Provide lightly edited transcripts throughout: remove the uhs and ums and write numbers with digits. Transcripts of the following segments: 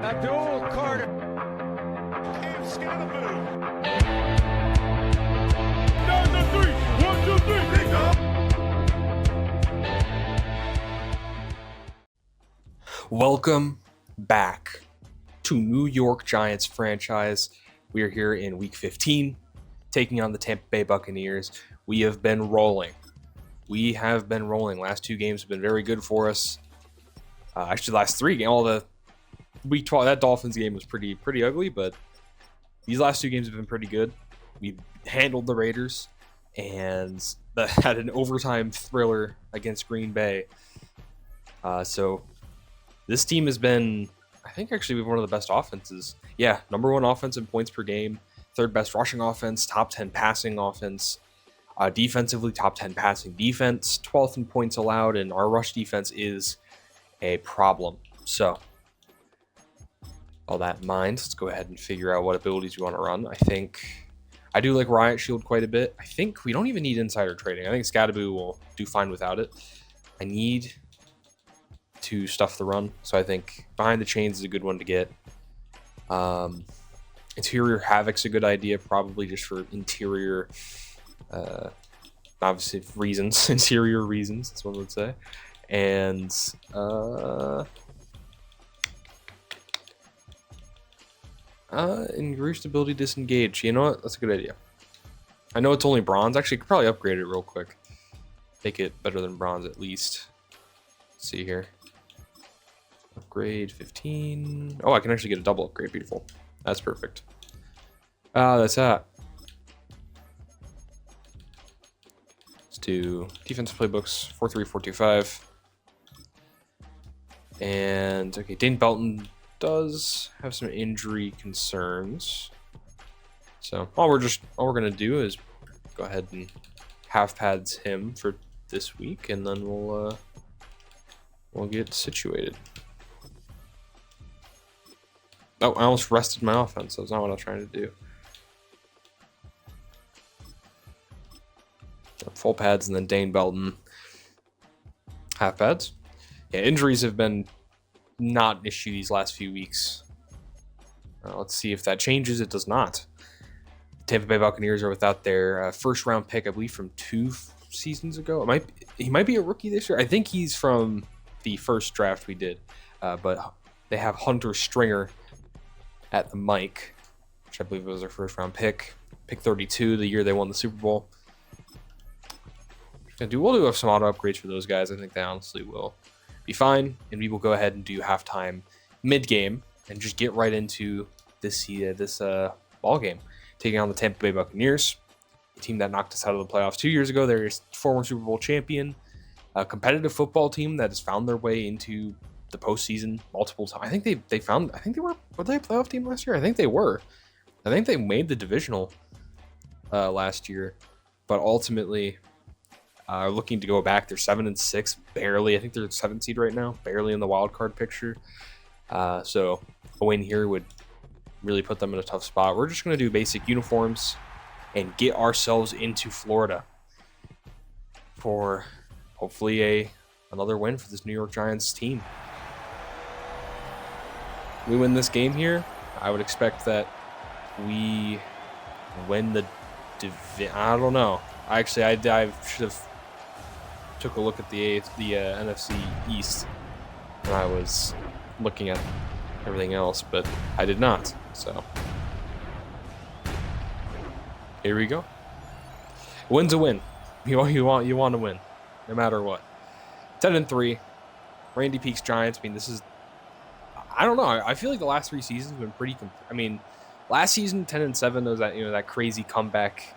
Abdul Carter. And Scalaboo. Down the three. 1, 2, 3. Big up. Welcome back to New York Giants franchise. We are here in week 15, taking on the Tampa Bay Buccaneers. We have been rolling. Last two games have been very good for us. Actually, last three games, all the week 12, that Dolphins game was pretty ugly, but these last two games have been pretty good. We handled the Raiders and had an overtime thriller against Green Bay. So this team has been, I think, actually one of the best offenses. Yeah, number one offense in points per game, third best rushing offense, top 10 passing offense. Defensively, top 10 passing defense, 12th in points allowed, and our rush defense is a problem. So, all that in mind, let's go ahead and figure out what abilities we want to run. I do like Riot Shield quite a bit. I think we don't even need insider trading. I think Scalaboo will do fine without it. I need to stuff the run, so I think Behind the Chains is a good one to get. Interior Havoc's a good idea, probably just for interior, obviously reasons, interior reasons, that's what I would say. And increased ability disengage. You know what? That's a good idea. I know it's only bronze. Actually, I could probably upgrade it real quick. Make it better than bronze at least. Let's see here. Upgrade 15. Oh, I can actually get a double upgrade. Beautiful. That's perfect. That's that. Let's do defensive playbooks 4-3, 4-2-5. And okay, Dane Belton does have some injury concerns. So all we're gonna do is go ahead and half pads him for this week, and then we'll get situated. Oh, I almost rested my offense. That's not what I was trying to do. Full pads and then Dane Belton half pads. Yeah, injuries have been not an issue these last few weeks. Let's see if that changes. It does not. Tampa Bay Buccaneers are without their first round pick, I believe, from 2 seasons ago. He might be a rookie this year. I think he's from the first draft we did, but they have Hunter Stringer at the mic, which I believe was their first round pick 32, the year they won the Super Bowl. We'll do some auto upgrades for those guys. I think they honestly will be fine, and we will go ahead and do halftime mid-game and just get right into this ball game, taking on the Tampa Bay Buccaneers, the team that knocked us out of the playoffs 2 years ago. They're a former Super Bowl champion, a competitive football team that has found their way into the postseason multiple times. I think they were they a playoff team last year? I think they were. I think they made the divisional last year, but ultimately looking to go back. They're 7-6, barely. I think they're 7th seed right now, barely in the wild card picture. So a win here would really put them in a tough spot. We're just going to do basic uniforms and get ourselves into Florida for hopefully another win for this New York Giants team. We win this game here, I would expect that we win the division. I don't know. I should have took a look at the NFC East when I was looking at everything else, but I did not. So here we go. Win's a win. You want to win, no matter what. 10-3, Randy Peak's Giants. I mean, this is. I don't know. I feel like the last 3 seasons have been pretty. Last season 10-7 was that crazy comeback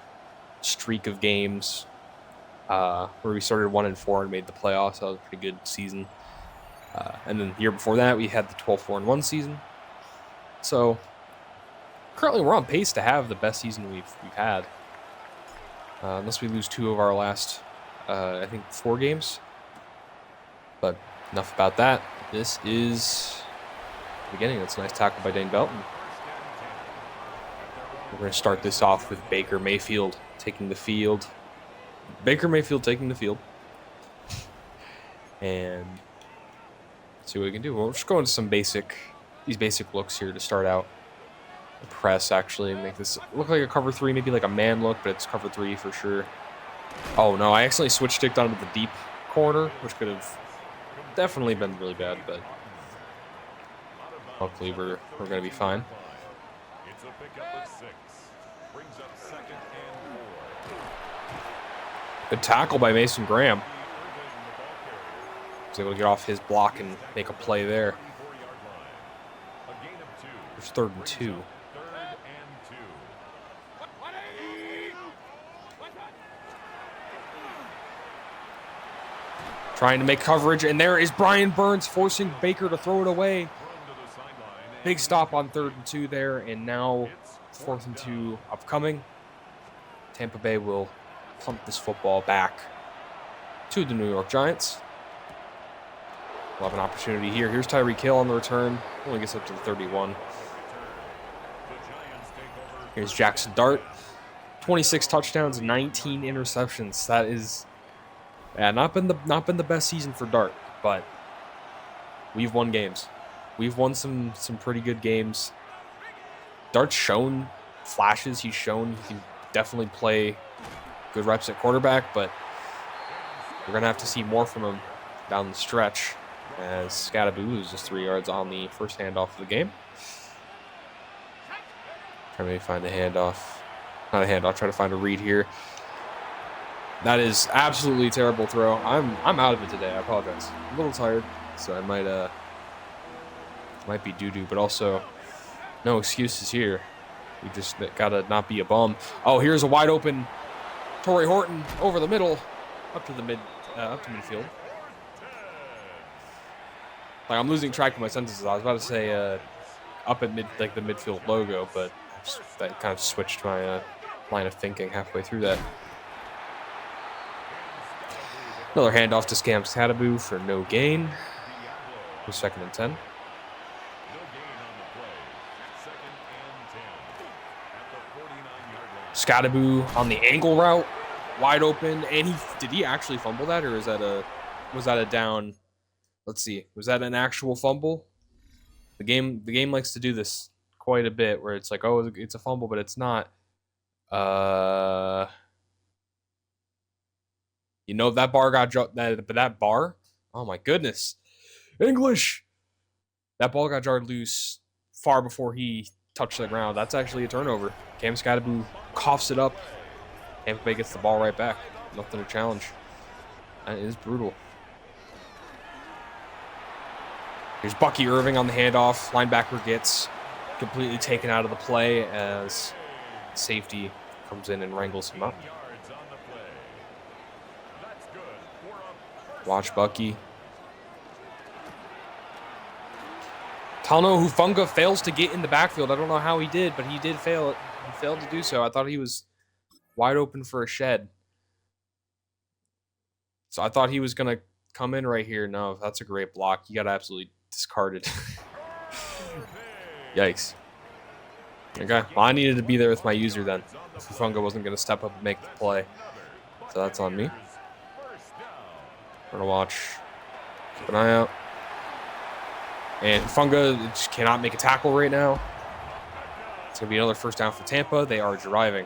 streak of games where we started 1-4 and made the playoffs. That was a pretty good season. And then the year before that, we had the 12-4-1 season. So currently, we're on pace to have the best season we've had, unless we lose 2 of our last, I think, 4 games. But enough about that. This is the beginning. That's a nice tackle by Dane Belton. We're going to start this off with Baker Mayfield taking the field. And see what we can do. We'll just go into some basic these basic looks here to start out. The press actually make this look like a cover 3, maybe like a man look, but it's cover 3 for sure. Oh no, I accidentally switch sticked onto the deep corner, which could have definitely been really bad, but hopefully we're gonna be fine. It's a pickup of 6. Brings up 2nd and 4. Good tackle by Mason Graham. Was able to get off his block and make a play there. There's 3rd and 2. Trying to make coverage, and there is Brian Burns forcing Baker to throw it away. Big stop on 3rd and 2 there, and now 4th and 2 upcoming. Tampa Bay will punt this football back to the New York Giants. We'll have an opportunity here. Here's Tyreek Hill on the return. Only gets up to the 31. Here's Jackson Dart. 26 touchdowns, 19 interceptions. That is not been the best season for Dart, but we've won games. We've won some pretty good games. Dart's shown flashes. He's shown he can definitely play good reps at quarterback, but we're going to have to see more from him down the stretch, as Scattaboo loses 3 yards on the first handoff of the game. Trying to find a handoff. Not a handoff, try to find a read here. That is absolutely a terrible throw. I'm out of it today. I apologize. I'm a little tired, so I might be doo-doo, but also no excuses here. We just gotta not be a bum. Oh, here's a wide open Torrey Horton over the middle, up to midfield. Like, I'm losing track of my sentences. I was about to say up at the midfield logo, but that kind of switched my line of thinking halfway through that. Another handoff to Scattaboo for no gain. For 2nd and 10. Scattaboo on the angle route, wide open, and did he actually fumble that, or was that a down? Let's see, was that an actual fumble? The game likes to do this quite a bit, where it's like, oh, it's a fumble, but it's not. You know, that bar got dropped. That bar, oh my goodness, English. That ball got jarred loose far before he touched the ground. That's actually a turnover. Cam Scattaboo coughs it up. Tampa Bay gets the ball right back. Nothing to challenge. That is brutal. Here's Bucky Irving on the handoff. Linebacker gets completely taken out of the play as safety comes in and wrangles him up. Watch Bucky. Talno Hufanga fails to get in the backfield. I don't know how he did, but he did fail. He failed to do so. I thought he was wide open for a shed. So I thought he was going to come in right here. No, that's a great block. You got absolutely discarded. Yikes. Okay, well, I needed to be there with my user then. If Hufanga wasn't going to step up and make the play. So that's on me. We're going to watch. Keep an eye out. And Hufanga just cannot make a tackle right now. It's going to be another first down for Tampa. They are driving.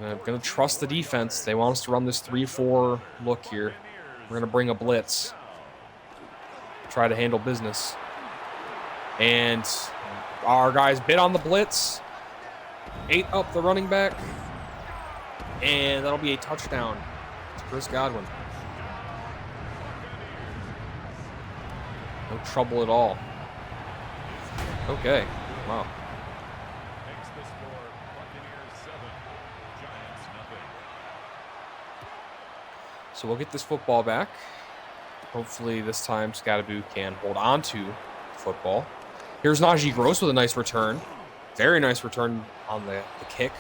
I'm going to trust the defense. They want us to run this 3-4 look here. We're going to bring a blitz. Try to handle business. And our guys bid on the blitz. 8 up the running back. And that'll be a touchdown to Chris Godwin. No trouble at all. Okay. Wow. So we'll get this football back. Hopefully this time Scattaboo can hold on to football. Here's Najee Gross with a nice return. Very nice return on the kick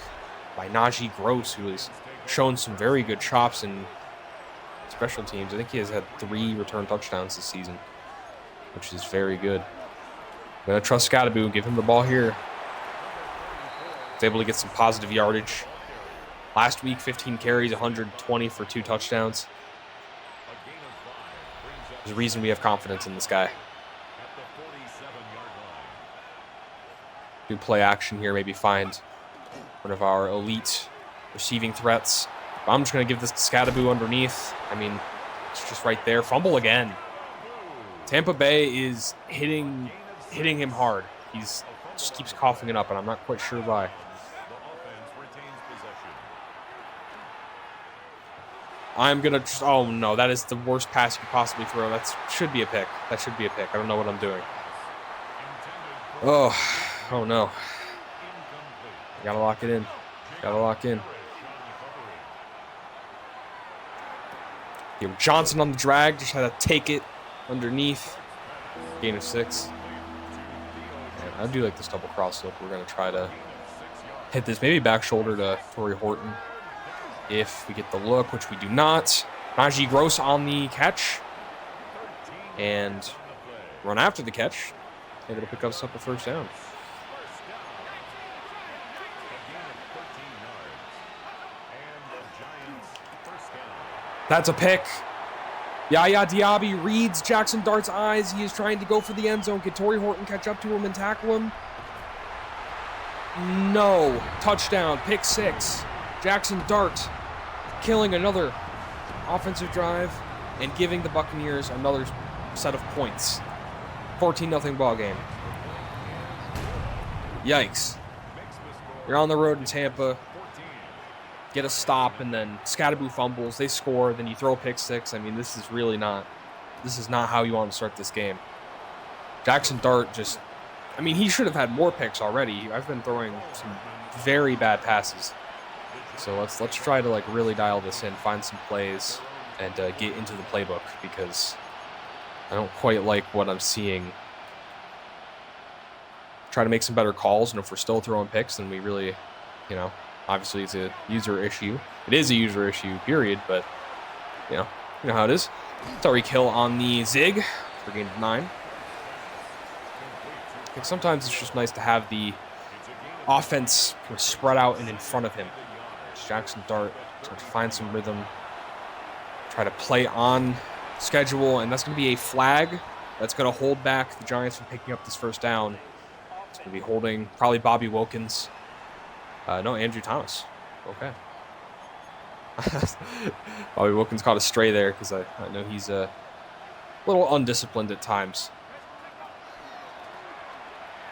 by Najee Gross, who has shown some very good chops in special teams. I think he has had 3 return touchdowns this season, which is very good. I'm going to trust Scattaboo and give him the ball here. He's able to get some positive yardage. Last week, 15 carries, 120 for 2 touchdowns. There's a reason we have confidence in this guy. do play action here, maybe find one of our elite receiving threats. But I'm just going to give this to Scadaboo underneath. I mean, it's just right there. Fumble again. Tampa Bay is hitting him hard. He's just keeps coughing it up, and I'm not quite sure why. I'm going to just... Oh, no. That is the worst pass you could possibly throw. That should be a pick. That should be a pick. I don't know what I'm doing. Oh no. Gotta lock it in. Gotta lock in. Johnson on the drag. Just had to take it underneath. Gain of 6. Man, I do like this double cross look. We're going to try to hit this. Maybe back shoulder to Torrey Horton. If we get the look, which we do not. Najee Gross on the catch. And run after the catch. Able to pick us up a first down. That's a pick. Yaya Diaby reads Jackson Dart's eyes. He is trying to go for the end zone. Can Torrey Horton catch up to him and tackle him? No. Touchdown. Pick 6. Jackson Dart killing another offensive drive and giving the Buccaneers another set of points. 14-0 ball game. Yikes. You're on the road in Tampa. Get a stop, and then Scadaboo fumbles. They score, then you throw a pick 6. I mean, this is not how you want to start this game. Jackson Dart just... I mean, he should have had more picks already. I've been throwing some very bad passes. So let's try to, like, really dial this in, find some plays, and get into the playbook, because I don't quite like what I'm seeing. Try to make some better calls, and if we're still throwing picks, then we really, obviously it's a user issue. It is a user issue, period, but, you know how it is. Tyreek Hill on the zig for gain of 9. I think sometimes it's just nice to have the offense kind of spread out and in front of him. Jackson Dart trying to find some rhythm, try to play on schedule, and that's going to be a flag that's going to hold back the Giants from picking up this first down. It's going to be holding probably Bobby Wilkins. No, Andrew Thomas. Okay. Bobby Wilkins caught a stray there because I know he's a little undisciplined at times.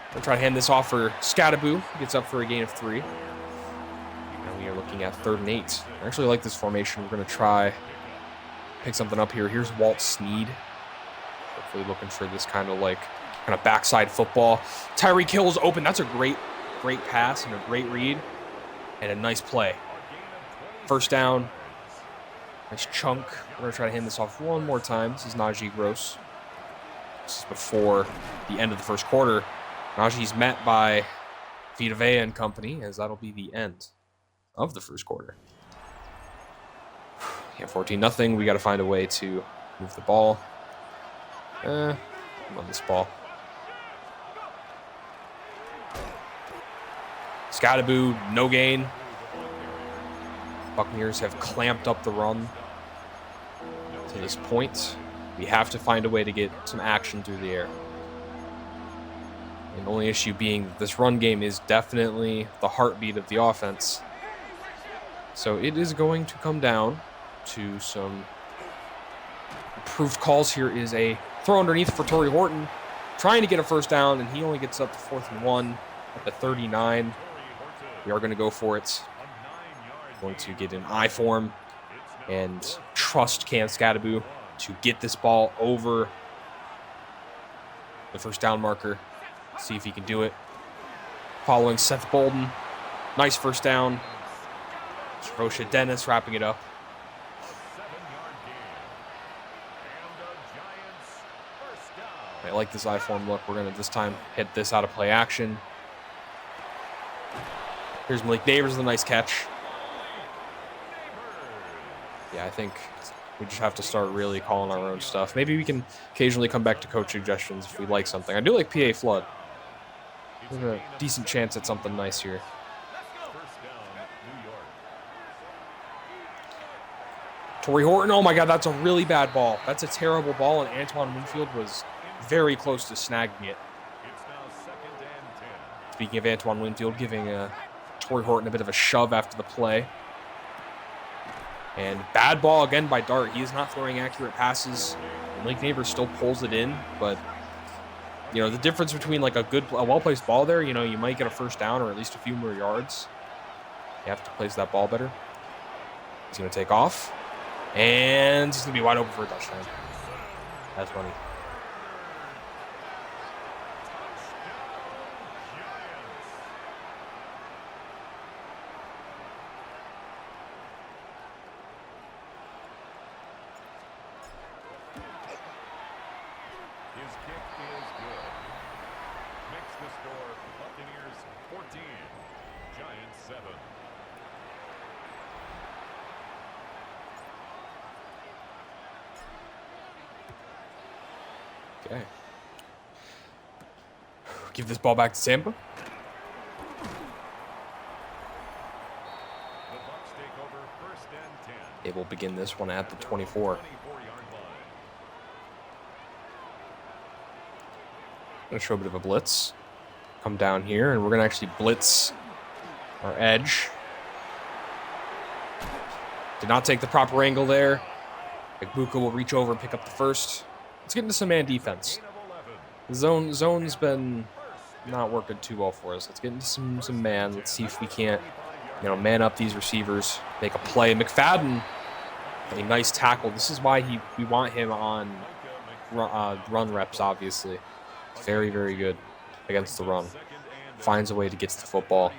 I'm going to try to hand this off for Scadaboo. Gets up for a gain of 3. And we are looking at 3rd and 8. I actually like this formation. We're going to try pick something up here. Here's Walt Snead. Hopefully looking for this kind of backside football. Tyreek Hill's open. That's a great pass and a great read and a nice play. First down. Nice chunk. We're going to try to hand this off one more time. This is Najee Gross. This is before the end of the first quarter. Najee's met by Vita Vea and company, as that'll be the end of the first quarter. Yeah, 14-0. We got to find a way to move the ball. I'm on this ball. Scadaboo, no gain. Buccaneers have clamped up the run to this point. We have to find a way to get some action through the air. And the only issue being that this run game is definitely the heartbeat of the offense. So it is going to come down to some improved calls. Here is a throw underneath for Torrey Horton, trying to get a first down, and he only gets up to 4th and 1 at the 39. We are going to go for it. Going to get an eye form and trust Cam Scadaboo to get this ball over the first down marker. See if he can do it. Following Seth Bolden. Nice first down. Shavosha Dennis wrapping it up. I like this eye form look. We're going to this time hit this out of play action. Here's Malik Neighbors with a nice catch. Yeah, I think we just have to start really calling our own stuff. Maybe we can occasionally come back to coach suggestions if we like something. I do like PA Flood. There's a decent chance at something nice here. Torrey Horton, oh my God, that's a really bad ball. That's a terrible ball, and Antoine Winfield was very close to snagging it. To Speaking of Antoine Winfield, giving Torrey Horton a bit of a shove after the play. And bad ball again by Dart. He is not throwing accurate passes. And Lake Neighbors still pulls it in, but you know, the difference between like a well-placed ball there, you know, you might get a first down or at least a few more yards. You have to place that ball better. He's going to take off. And he's going to be wide open for a touchdown. That's funny. His kick is good. Makes the score Buccaneers 14, Giants 7. Okay. Give this ball back to Tampa. The Bucs take over first and 10. It will begin this one at the 24. 24-yard line. Going to show a bit of a blitz. Come down here, and we're going to actually blitz our edge. Did not take the proper angle there. Igbuka will reach over and pick up the first. Let's get into some man defense. The zone's been not working too well for us. Let's get into some man. Let's see if we can't, you know, man up these receivers, make a play. McFadden, a nice tackle. This is why we want him on run reps, obviously. Very, very good against the run. Finds a way to get to the football.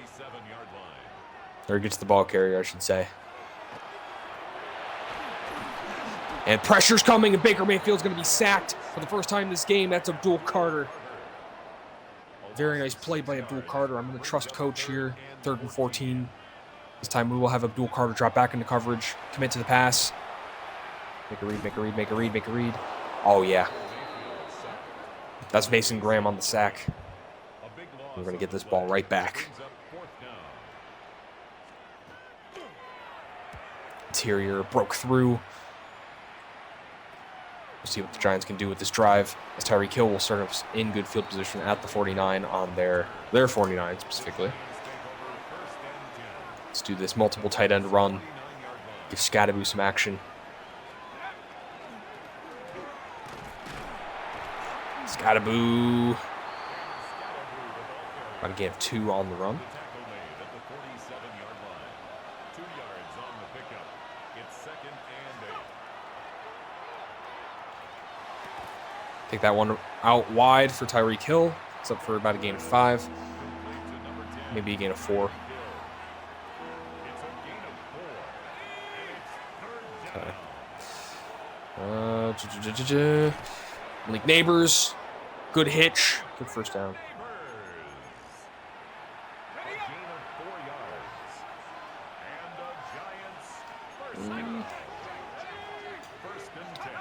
Or gets the ball carrier, I should say. And pressure's coming, and Baker Mayfield's going to be sacked for the first time this game. That's Abdul Carter. Very nice play by Abdul Carter. I'm going to trust coach here. 3rd and 14. This time we will have Abdul Carter drop back into coverage. Commit to the pass. Make a read, make a read, make a read, make a read. Oh, yeah. That's Mason Graham on the sack. We're going to get this ball right back. Interior broke through. We'll see what the Giants can do with this drive, as Tyreek Hill will start us in good field position at the 49 on their 49 specifically. Let's do this multiple tight end run. Give Scadaboo some action. Scadaboo. About a gain of 2 on the run. Take that one out wide for Tyreek Hill. It's up for about a gain of 5. Maybe a gain of 4. Okay. Malik Neighbors. Good hitch. Good first down.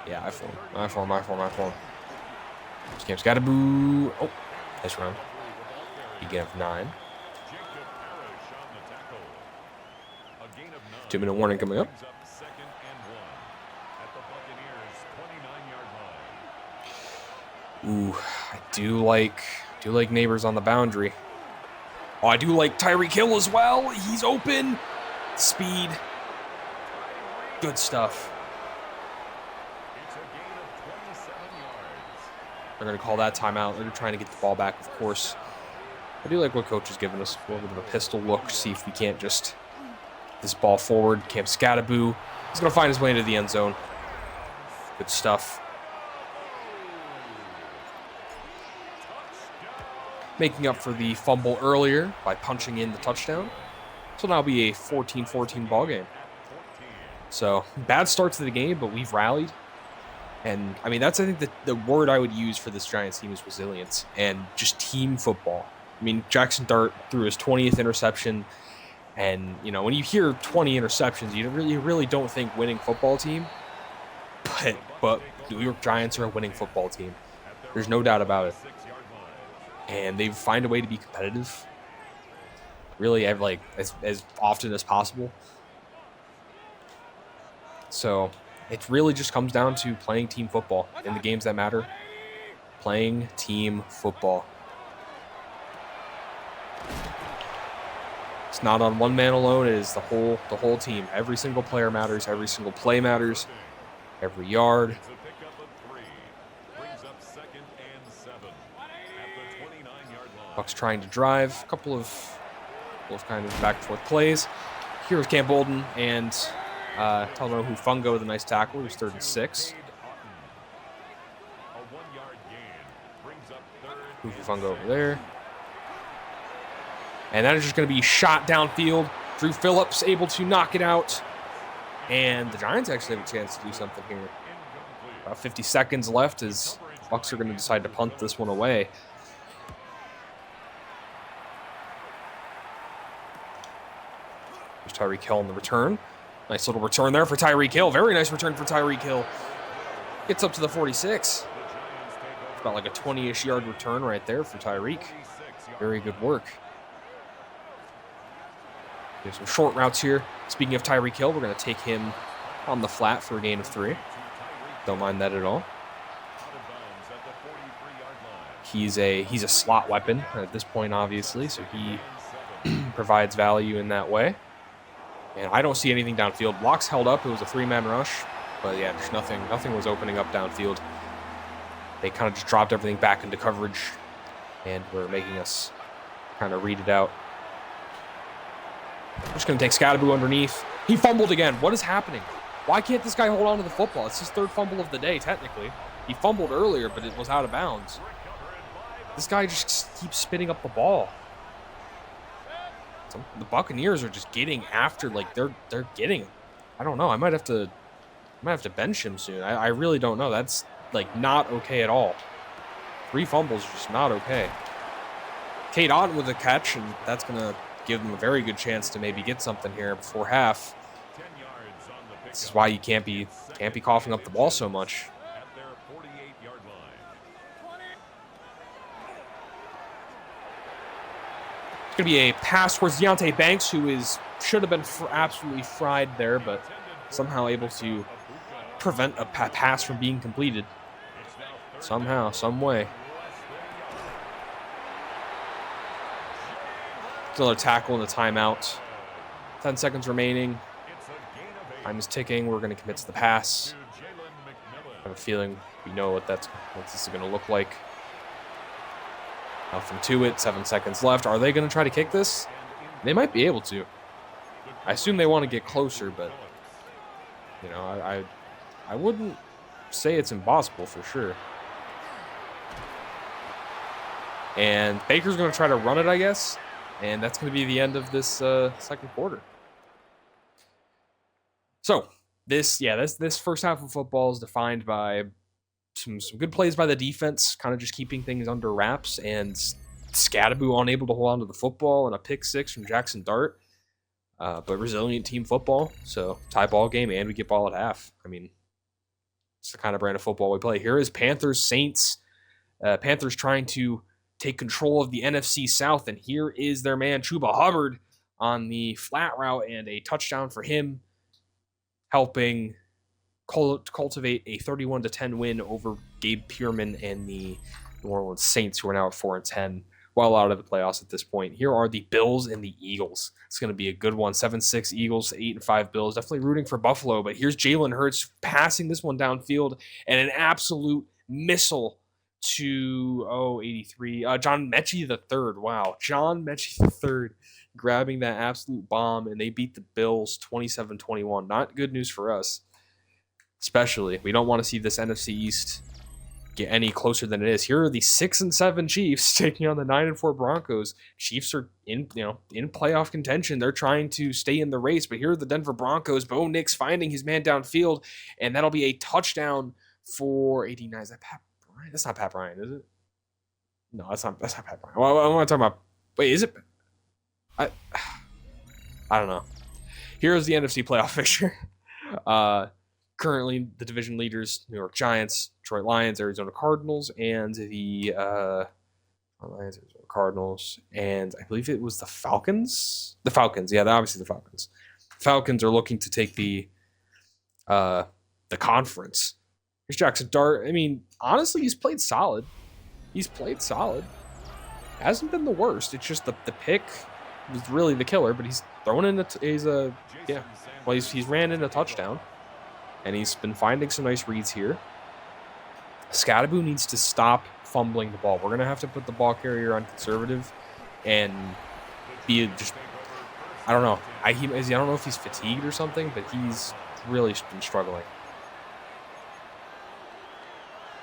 Yeah, I form. Scam's got a boo. Oh, nice run. You get up 9. 2-minute warning coming up. Ooh, I do like Neighbors on the boundary. Oh, I do like Tyreek Hill as well. He's open. Speed. Good stuff. They're going to call that timeout. They're trying to get the ball back, of course. I do like what coach is giving us. A little bit of a pistol look. See if we can't just get this ball forward. Cam Scadaboo. He's going to find his way into the end zone. Good stuff. Making up for the fumble earlier by punching in the touchdown. So now be a 14-14 ball game. So bad start to the game, but we've rallied. And, I mean, that's, I think, the word I would use for this Giants team is resilience and just team football. I mean, Jackson Dart threw his 20th interception. And, you know, when you hear 20 interceptions, you really don't think winning football team. But New York Giants are a winning football team. There's no doubt about it. And they find a way to be competitive. Really, like, as often as possible. So it really just comes down to playing team football in the games that matter. Playing team football. It's not on one man alone. It is the whole team. Every single player matters. Every single play matters. Every yard. It's a pickup of 3. Brings up 2nd and 7 at the 29-yard line. Bucks trying to drive. A couple of kind of back and forth plays. Here's Cam Bolden and Talanoa Hufanga with a nice tackle. He was 3rd and 6. A 1-yard gain brings up 3rd. Hufanga over there. And that is just going to be shot downfield. Drew Phillips able to knock it out. And the Giants actually have a chance to do something here. About 50 seconds left as the Bucks are going to decide to punt this one away. There's Tyreek Hill on the return. Nice little return there for Tyreek Hill. Very nice return for Tyreek Hill. Gets up to the 46. It's about like a 20-ish yard return right there for Tyreek. Very good work. There's some short routes here. Speaking of Tyreek Hill, we're going to take him on the flat for a gain of 3. Don't mind that at all. He's a slot weapon at this point, obviously, so he provides value in that way. And I don't see anything downfield. Blocks held up. It was a 3-man rush, but yeah, there's nothing was opening up downfield. They kind of just dropped everything back into coverage, and were making us kind of read it out. I'm just going to take Scadaboo underneath. He fumbled again. What is happening? Why can't this guy hold on to the football? It's his 3rd fumble of the day, technically. He fumbled earlier, but it was out of bounds. This guy just keeps spitting up the ball. The Buccaneers are just getting after, like, they're getting him. I don't know. I might have to bench him soon. I really don't know. That's, like, not okay at all. 3 fumbles is just not okay. Tate Otten with a catch, and that's going to give them a very good chance to maybe get something here before half. This is why you can't be coughing up the ball so much. It's going to be a pass towards Deonte Banks, who should have been absolutely fried there, but somehow able to prevent a pass from being completed. Somehow, some way. Another tackle and a timeout. 10 seconds remaining. Time is ticking. We're going to commit to the pass. I have a feeling we know what this is going to look like. Nothing to it. 7 seconds left. Are they going to try to kick this? They might be able to. I assume they want to get closer, but you know, I wouldn't say it's impossible for sure. And Baker's going to try to run it, I guess. And that's going to be the end of this second quarter. So this first half of football is defined by some good plays by the defense, kind of just keeping things under wraps, and Scadaboo unable to hold on to the football, and a pick 6 from Jackson Dart. But resilient team football, so tie ball game, and we get ball at half. I mean, it's the kind of brand of football we play. Here is Panthers Saints. Panthers trying to take control of the NFC South, and here is their man Chuba Hubbard on the flat route, and a touchdown for him, helping cultivate a 31-10 win over Gabe Pearman and the New Orleans Saints, who are now at 4-10, well out of the playoffs at this point. Here are the Bills and the Eagles. It's going to be a good one. 7-6 Eagles, 8-5 Bills. Definitely rooting for Buffalo, but here's Jalen Hurts passing this one downfield, and an absolute missile to 83. John Mechie III. Wow, John Mechie III grabbing that absolute bomb, and they beat the Bills 27-21. Not good news for us, especially. We don't want to see this NFC East get any closer than it is. Here are the 6-7 Chiefs taking on the 9-4 Broncos. Chiefs are in playoff contention. They're trying to stay in the race, but here are the Denver Broncos. Bo Nix finding his man downfield, and that'll be a touchdown for 89. Is that Pat Bryant? That's not Pat Bryant, is it? No, that's not Pat Bryant. Well, I want to talk about. Wait, is it? I don't know. Here's the NFC playoff picture. Currently, the division leaders: New York Giants, Detroit Lions, Arizona Cardinals, and the Lions, Arizona Cardinals, and I believe it was the Falcons. The Falcons, yeah, obviously the Falcons. Falcons are looking to take the conference. Here's Jackson Dart. I mean, honestly, he's played solid. Hasn't been the worst. It's just the pick was really the killer, but he's thrown in he's ran in a touchdown, and he's been finding some nice reads here. Scadaboo needs to stop fumbling the ball. We're gonna have to put the ball carrier on conservative, and be just, I don't know. I don't know if he's fatigued or something, but he's really been struggling.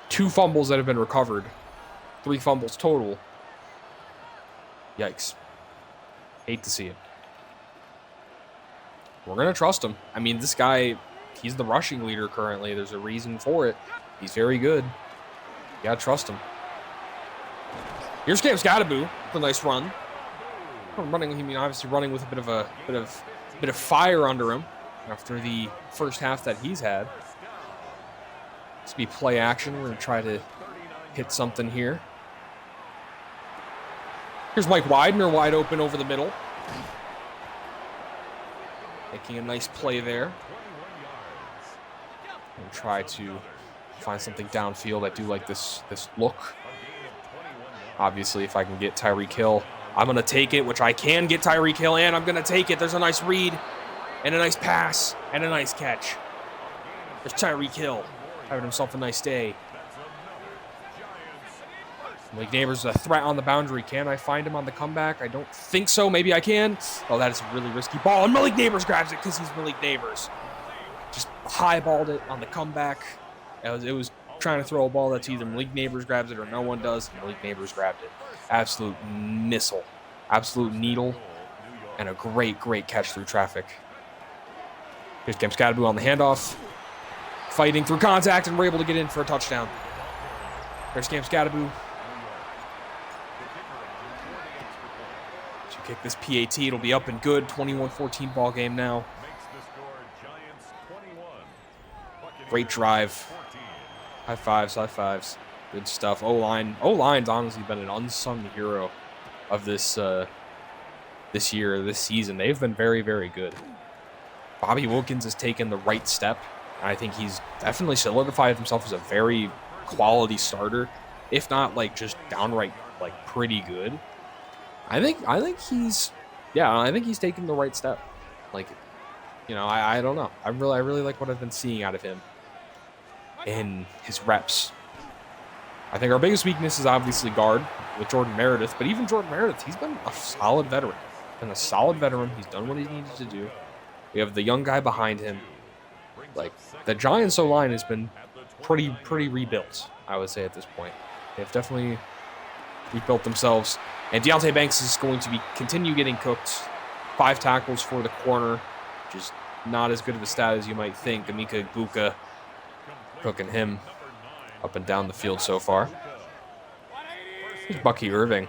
2 fumbles that have been recovered, 3 fumbles total. Yikes. Hate to see it. We're going to trust him. I mean, this guy, he's the rushing leader currently. There's a reason for it. He's very good. You got to trust him. Here's Cam Scadaboo with a nice run. Obviously running with a bit of fire under him after the first half that he's had. This will be play action. We're going to try to hit something here. Here's Mike Widener wide open over the middle. Making a nice play there. And try to find something downfield. I do like this look. Obviously, if I can get Tyreek Hill, I'm going to take it, which I can get Tyreek Hill, and I'm going to take it. There's a nice read, and a nice pass, and a nice catch. There's Tyreek Hill having himself a nice day. Malik Neighbors is a threat on the boundary. Can I find him on the comeback? I don't think so. Maybe I can. Oh, that is a really risky ball. And Malik Neighbors grabs it because he's Malik Neighbors. Just highballed it on the comeback. It was trying to throw a ball that's either Malik Neighbors grabs it or no one does. Malik Neighbors grabbed it. Absolute missile. Absolute needle. And a great catch through traffic. Here's Cam Scadaboo on the handoff. Fighting through contact, and we're able to get in for a touchdown. There's Cam Scadaboo. To kick this PAT, it'll be up and good. 21-14 ball game now. Great drive. High fives. Good stuff. O-line's honestly been an unsung hero of this season. They've been very, very good. Bobby Wilkins has taken the right step. I think he's definitely solidified himself as a very quality starter, if not like just downright like pretty good. I think he's taking the right step. Like, you know, I don't know. I really like what I've been seeing out of him in his reps. I think our biggest weakness is obviously guard with Jordan Meredith, but even Jordan Meredith, he's been a solid veteran. He's done what he needed to do. We have the young guy behind him. Like, the Giants O-line has been pretty rebuilt, I would say, at this point. They've definitely rebuilt themselves. And Deontay Banks is going to continue getting cooked. 5 tackles for the corner, which is not as good of a stat as you might think. Emeka Egbuka cooking him up and down the field so far. Here's Bucky Irving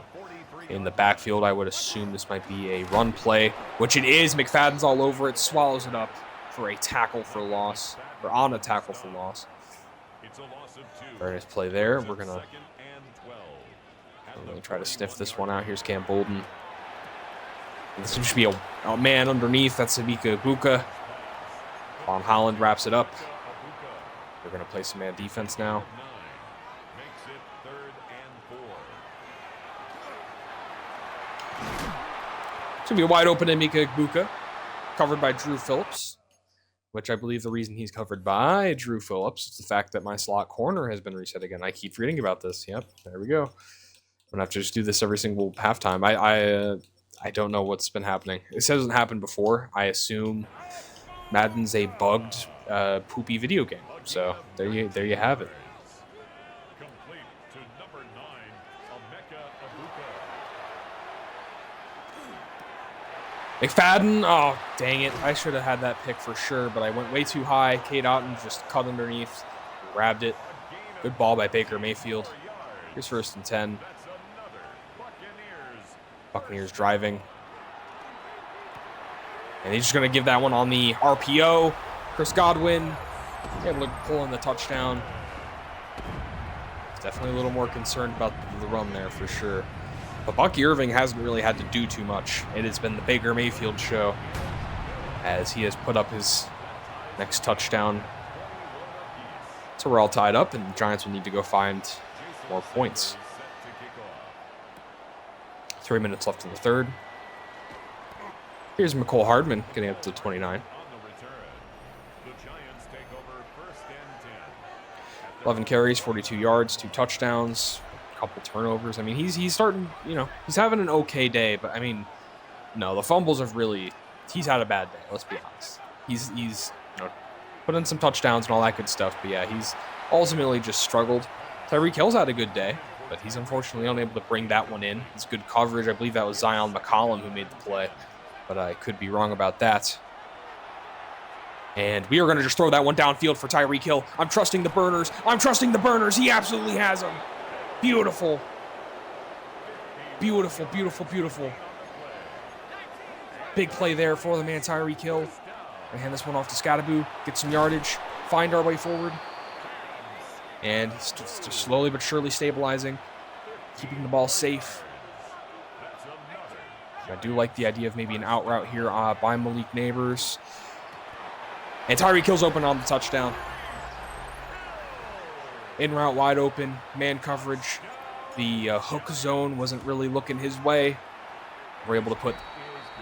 in the backfield. I would assume this might be a run play, which it is. McFadden's all over it, swallows it up for a tackle for loss, or on a tackle for loss. Very nice play there. We're gonna try to sniff this one out. Here's Cam Bolden. This should be a man underneath. That's Emeka Egbuka. Von Holland wraps it up. We're gonna play some man defense now. It's gonna be a wide open Emeka Egbuka, covered by Drew Phillips. Which I believe the reason he's covered by Drew Phillips is the fact that my slot corner has been reset again. I keep forgetting about this. Yep, there we go. I'm gonna have to just do this every single halftime. I don't know what's been happening. This hasn't happened before. I assume Madden's a bugged, poopy video game. So there you have it. McFadden, oh, dang it. I should have had that pick for sure, but I went way too high. Cade Otton just cut underneath, grabbed it. Good ball by Baker Mayfield. Here's 1st and 10. Buccaneers driving. And he's just going to give that one on the RPO. Chris Godwin able to pull in the touchdown. Definitely a little more concerned about the run there for sure. But Bucky Irving hasn't really had to do too much. It has been the Baker Mayfield show as he has put up his next touchdown. So we're all tied up, and the Giants will need to go find more points. 3 minutes left in the third. Here's McCole Hardman getting up to 29. On the return, the Giants take over 1st and 10. 11 carries, 42 yards, 2 touchdowns, a couple turnovers. I mean, he's starting, you know, he's having an okay day, but I mean, no, the fumbles have really, he's had a bad day, let's be honest. He's you know, put in some touchdowns and all that good stuff, but yeah, he's ultimately just struggled. Tyreek Hill's had a good day, but he's unfortunately unable to bring that one in. It's good coverage. I believe that was Zion McCollum who made the play, but I could be wrong about that. And we are going to just throw that one downfield for Tyreek Hill. I'm trusting the burners. I'm trusting the burners. He absolutely has them. Beautiful. Beautiful, beautiful, beautiful. Big play there for the man Tyreek Hill. I hand this one off to Scattaboo. Get some yardage. Find our way forward. And he's just slowly but surely stabilizing. Keeping the ball safe. I do like the idea of maybe an out route here by Malik Neighbors. And Tyreek Hill's open on the touchdown. In route wide open. Man coverage. The hook zone wasn't really looking his way. We're able to put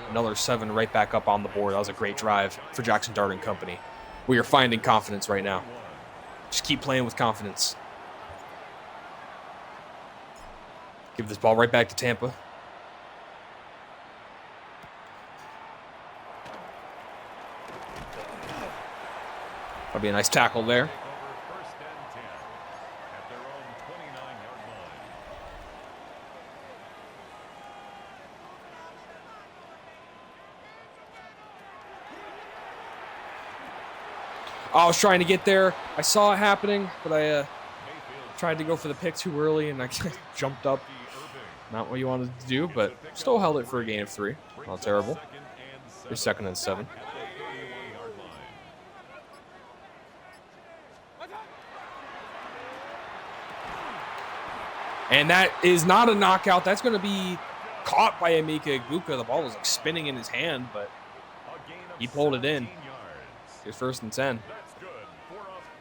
another 7 right back up on the board. That was a great drive for Jackson Dart and company. We are finding confidence right now. Just keep playing with confidence. Give this ball right back to Tampa. That'll be a nice tackle there. Take over 1st and 10 at their own 29-yard line. I was trying to get there. I saw it happening, but I tried to go for the pick too early, and I jumped up. Not what you wanted to do, but still held it for a gain of 3. Not terrible. Here's 2nd and 7. And that is not a knockout. That's going to be caught by Emeka Egbuka. The ball was like spinning in his hand, but he pulled it in. Here's 1st and 10.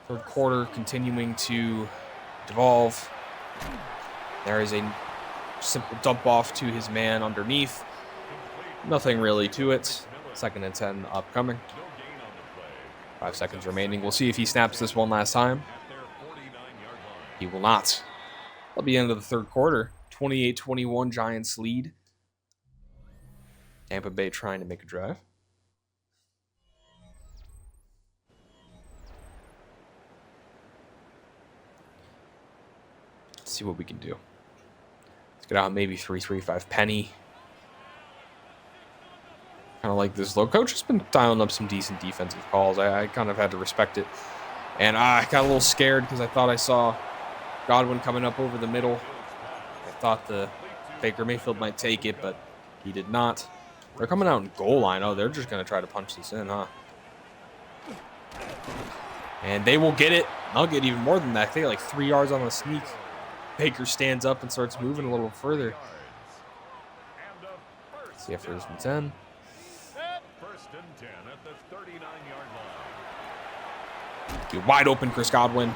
Third quarter continuing to devolve. There is a simple dump off to his man underneath. Nothing really to it. 2nd and 10 upcoming. 5 seconds remaining. We'll see if he snaps this one last time. He will not. That'll be the end of the 3rd quarter. 28-21 Giants lead. Tampa Bay trying to make a drive. Let's see what we can do. Let's get out maybe 3-3-5 penny. Kind of like this low. Coach has been dialing up some decent defensive calls. I kind of had to respect it. And I got a little scared because I thought I saw Godwin coming up over the middle. I thought the Baker Mayfield might take it, but he did not. They're coming out in goal line. Oh, they're just going to try to punch this in, huh? And they will get it. I'll get even more than that. They get like 3 yards on the sneak. Baker stands up and starts moving a little further. See if there's 10. 1st and 10 at the 39-yard line. Wide open Chris Godwin.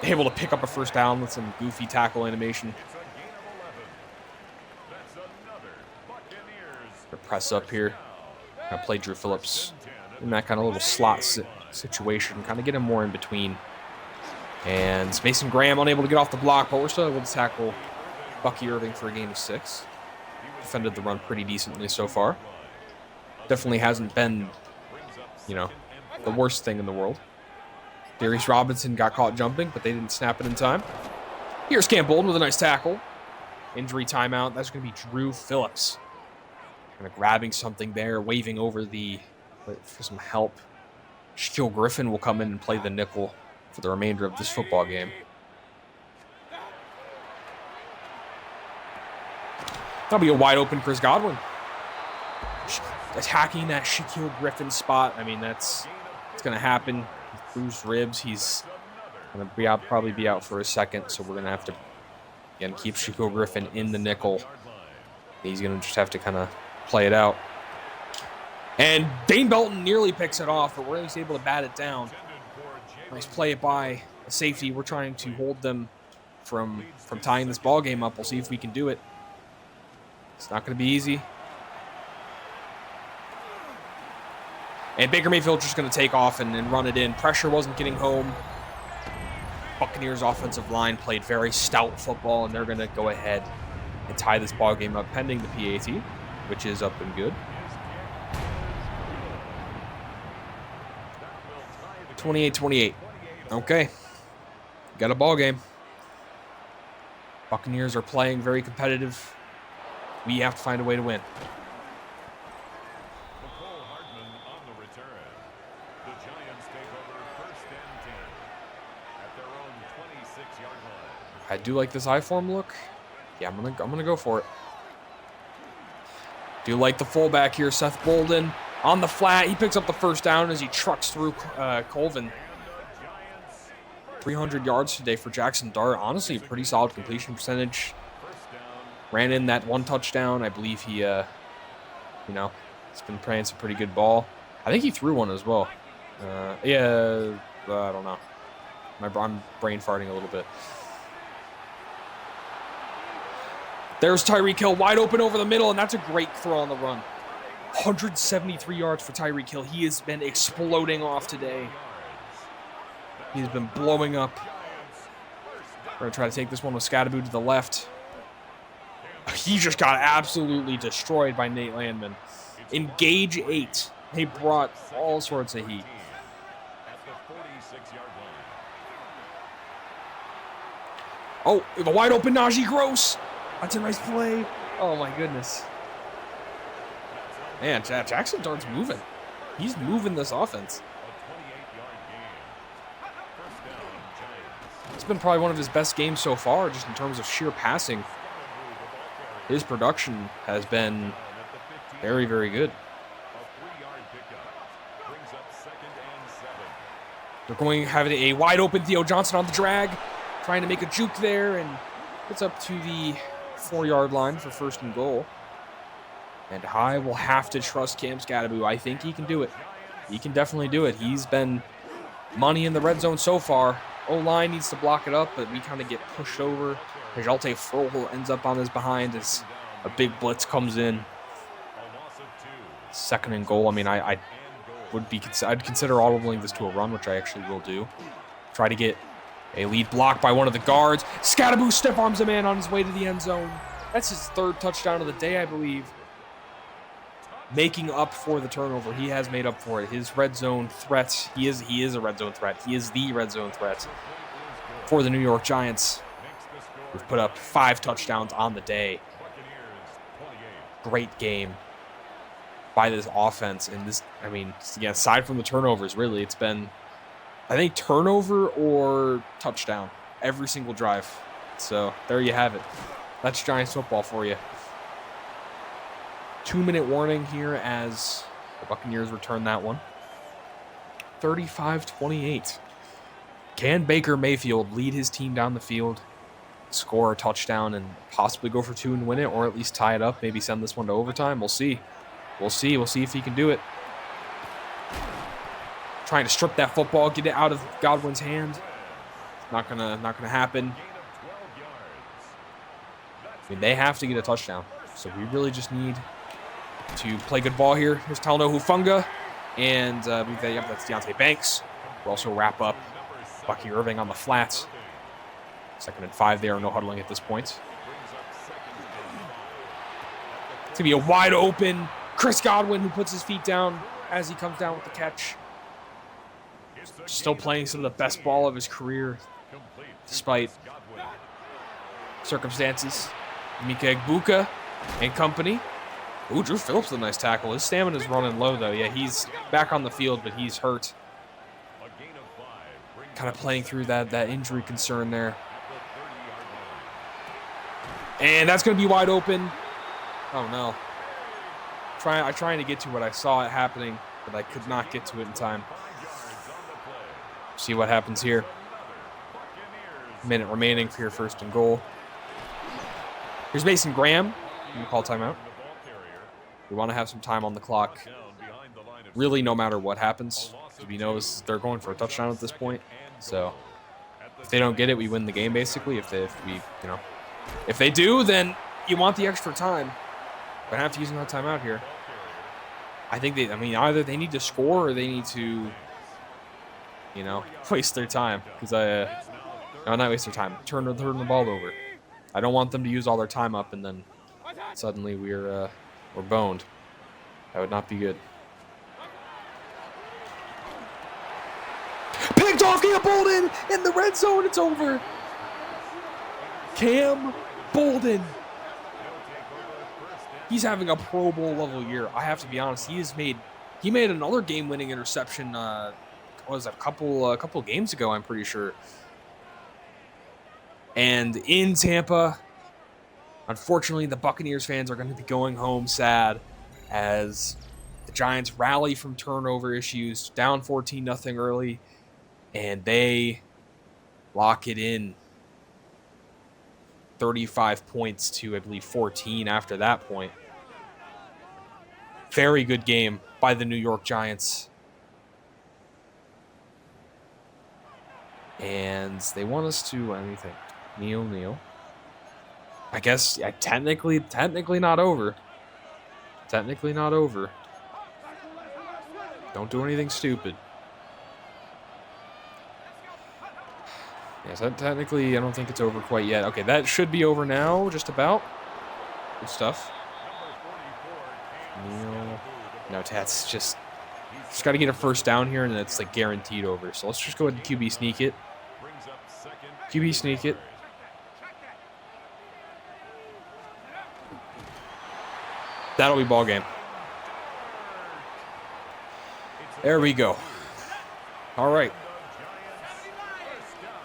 Able to pick up a 1st down with some goofy tackle animation. It's a gain of 11. That's another Buccaneers. Press up here. Kind of play Drew Phillips in that kind of little slot situation. Kind of get him more in between. And Mason Graham unable to get off the block, but we're still able to tackle Bucky Irving for a gain of 6. Defended the run pretty decently so far. Definitely hasn't been, you know, the worst thing in the world. Darius Robinson got caught jumping, but they didn't snap it in time. Here's Cam Bolden with a nice tackle. Injury timeout. That's going to be Drew Phillips. Kind of grabbing something there, waving over for some help. Shaquille Griffin will come in and play the nickel for the remainder of this football game. That'll be a wide open Chris Godwin. Attacking that Shaquille Griffin spot. I mean, it's going to happen. Bruised ribs. He's going to probably be out for a second, so we're going to have to, again, keep Shaquille Griffin in the nickel. He's going to just have to kind of play it out. And Dane Belton nearly picks it off, but we're at least able to bat it down. Nice play by a safety. We're trying to hold them from tying this ball game up. We'll see if we can do it. It's not going to be easy. And Baker Mayfield's just going to take off and run it in. Pressure wasn't getting home. Buccaneers offensive line played very stout football, and they're going to go ahead and tie this ball game up pending the PAT, which is up and good. 28-28. Okay. Got a ball game. Buccaneers are playing very competitive. We have to find a way to win. I do like this I-form look. Yeah, I'm gonna go for it. Do like the fullback here, Seth Bolden on the flat. He picks up the first down as he trucks through Colvin. 300 yards today for Jackson Dart. Honestly, a pretty solid completion percentage. Ran in that one touchdown. I believe he, he's been playing some pretty good ball. I think he threw one as well. I don't know. I'm brain farting a little bit. There's Tyreek Hill wide open over the middle, and that's a great throw on the run. 173 yards for Tyreek Hill. He has been exploding off today. He's been blowing up. We're going to try to take this one with Scadaboo to the left. He just got absolutely destroyed by Nate Landman. Engage 8. They brought all sorts of heat. Oh, the wide open Najee Gross. That's a nice play. Oh, my goodness. Man, Jackson Dart's moving. He's moving this offense. It's been probably one of his best games so far, just in terms of sheer passing. His production has been very, very good. They're going to have a wide open Theo Johnson on the drag, trying to make a juke there, and it's up to the 4-yard line for first and goal. And I will have to trust Cam Scadaboo. I think he can do it. He can definitely do it. He's been money in the red zone so far. O-line needs to block it up, but we kind of get pushed over. Jalte Frohl ends up on his behind as a big blitz comes in. Second and goal. I mean, I'd consider audibling this to a run, which I actually will do. Try to get a lead block by one of the guards. Scadaboo stiff arms a man on his way to the end zone. That's his 3rd touchdown of the day, I believe. Making up for the turnover. He has made up for it. His red zone threat. He is a red zone threat. He is the red zone threat for the New York Giants. We've put up 5 touchdowns on the day. Great game by this offense. And this, I mean, yeah, aside from the turnovers, really, it's been, I think, turnover or touchdown every single drive. So there you have it. That's Giants football for you. 2-minute warning here as the Buccaneers return that one. 35-28. Can Baker Mayfield lead his team down the field, score a touchdown, and possibly go for 2 and win it, or at least tie it up, maybe send this one to overtime? We'll see. We'll see if he can do it. Trying to strip that football, get it out of Godwin's hand. Not gonna happen. I mean, they have to get a touchdown, so we really just need to play good ball here. Here's Talno Hufanga, and that's Deontay Banks. We'll also wrap up Bucky Irving on the flats. 2nd and 5 there, no huddling at this point. It's going to be a wide open Chris Godwin who puts his feet down as he comes down with the catch. Still playing some of the best ball of his career, despite circumstances. Mika Egbuka and company. Ooh, Drew Phillips with a nice tackle. His stamina's running low, though. Yeah, he's back on the field, but he's hurt. Kind of playing through that injury concern there. And that's going to be wide open. Oh, no. Trying to get to it. I saw it happening, but I could not get to it in time. See what happens here. Minute remaining for your first and goal. Here's Mason Graham. You call timeout. We want to have some time on the clock. Really, no matter what happens. We know they're going for a touchdown at this point. So if they don't get it, we win the game, basically. If they do, then you want the extra time. We're going to have to use another timeout here. I think either they need to score or they need to, waste their time. Because no, not waste their time. Turn the ball over. I don't want them to use all their time up and then suddenly we're boned. That would not be good. Picked off Cam Bolden in the red zone. It's over. Cam Bolden. He's having a Pro Bowl level year. I have to be honest. He made another game-winning interception. A couple games ago, I'm pretty sure. And in Tampa, unfortunately, the Buccaneers fans are going to be going home sad as the Giants rally from turnover issues, down 14-0 early, and they lock it in 35 points to, I believe, 14 after that point. Very good game by the New York Giants. And they want us to, anything. Neil. I guess, yeah, technically not over. Technically not over. Don't do anything stupid. Yes, technically, I don't think it's over quite yet. Okay, that should be over now, just about. Good stuff. Neil. No, that's just got to get a first down here, and it's like guaranteed over. So let's just go ahead and QB sneak it. QB sneak it. That'll be ball game. There we go. All right.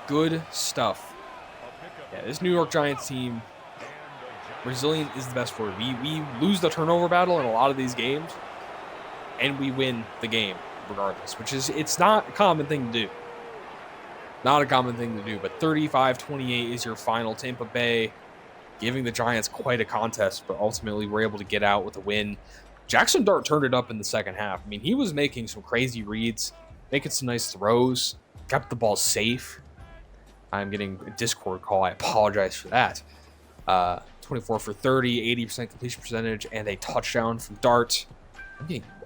Good stuff. Yeah, this New York Giants team, resilient is the best word. We lose the turnover battle in a lot of these games, and we win the game regardless, which is, it's not a common thing to do. Not a common thing to do, but 35-28 is your final. Tampa Bay giving the Giants quite a contest, but ultimately we're able to get out with a win. Jackson Dart turned it up in the second half. I mean, he was making some crazy reads, making some nice throws, kept the ball safe. I'm getting a Discord call. I apologize for that. 24 for 30, 80% completion percentage, and a touchdown from Dart.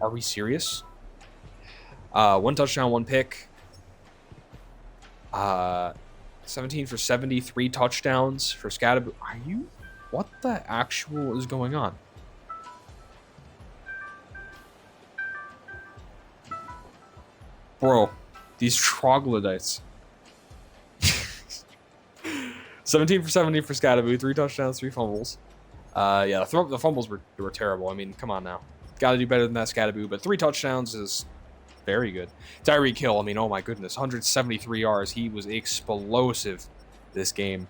Are we serious? One touchdown, one pick. 17 for 70, 3 touchdowns for Scatterbo. What the actual is going on? Bro, these troglodytes. 17 for 70 for Scatterbo, 3 touchdowns, 3 fumbles. Yeah, the fumbles were terrible. I mean, come on now. Got to do better than that, Scatterbo, but 3 touchdowns is very good. Tyreek Hill, I mean, oh my goodness, 173 yards. He was explosive this game.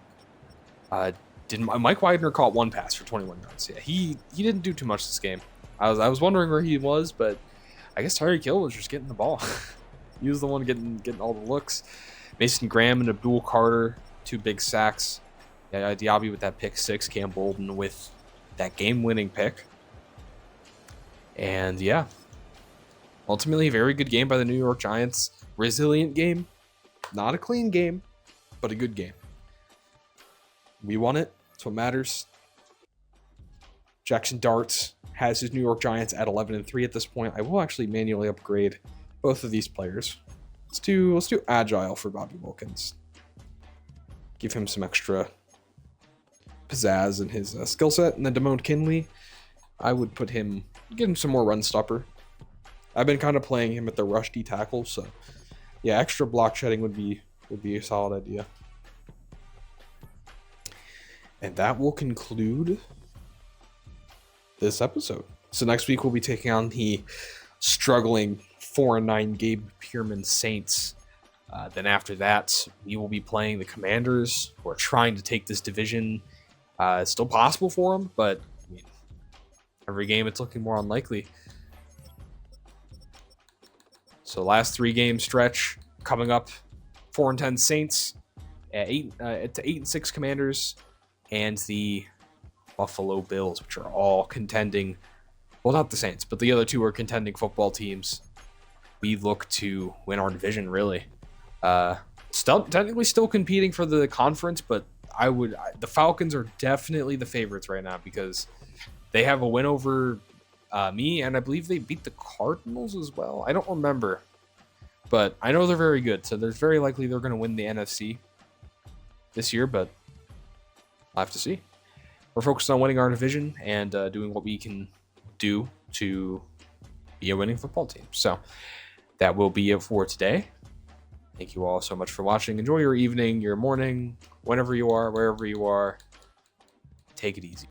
Mike Widener caught 1 pass for 21 yards. Yeah, he didn't do too much this game. I was wondering where he was, but I guess Tyreek Hill was just getting the ball. He was the one getting all the looks. Mason Graham and Abdul Carter, 2 big sacks. Yeah, Diaby with that pick 6. Cam Bolden with that game-winning pick. And yeah, ultimately a very good game by the New York Giants. Resilient game. Not a clean game, but a good game. We won it. That's what matters. Jackson Dart has his New York Giants at 11-3 at this point. I will actually manually upgrade both of these players. Let's do Agile for Bobby Wilkins. Give him some extra pizzazz in his skill set. And then Damone Kinley, I would give him some more run stopper. I've been kind of playing him at the rush D tackle, so yeah, extra block shedding would be a solid idea. And that will conclude this episode. So next week we'll be taking on the struggling 4-9 Gabe Pearman Saints. Then after that, we will be playing the Commanders, who are trying to take this division. It's still possible for them, but I mean, every game it's looking more unlikely. So last 3-game stretch coming up: 4-10 Saints, 8-6 Commanders, and the Buffalo Bills, which are all contending. Well, not the Saints, but the other 2 are contending football teams. We look to win our division, really. Technically still competing for the conference, but the Falcons are definitely the favorites right now because they have a win over Me, and I believe they beat the Cardinals as well. I don't remember, but I know they're very good. So there's very likely they're going to win the NFC this year, but I'll have to see. We're focused on winning our division and doing what we can do to be a winning football team. So that will be it for today. Thank you all so much for watching. Enjoy your evening, your morning, whenever you are, wherever you are. Take it easy.